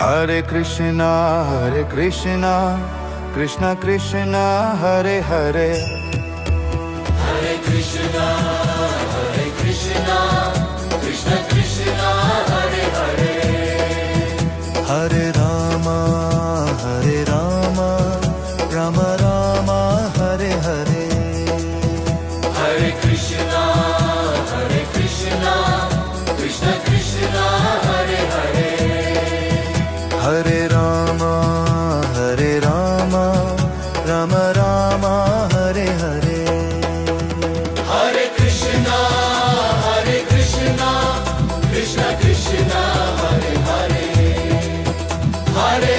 Hare Krishna, Krishna Krishna, Hare Hare. Hare Krishna, Krishna Krishna, Hare Hare. Hare Rama, Rama Rama, Hare Hare. Hare Krishna, Krishna Krishna, Hare Hare. Hare Rama, Rama Rama, Hare Hare. Hare Krishna, Krishna Krishna, Hare Hare. Hare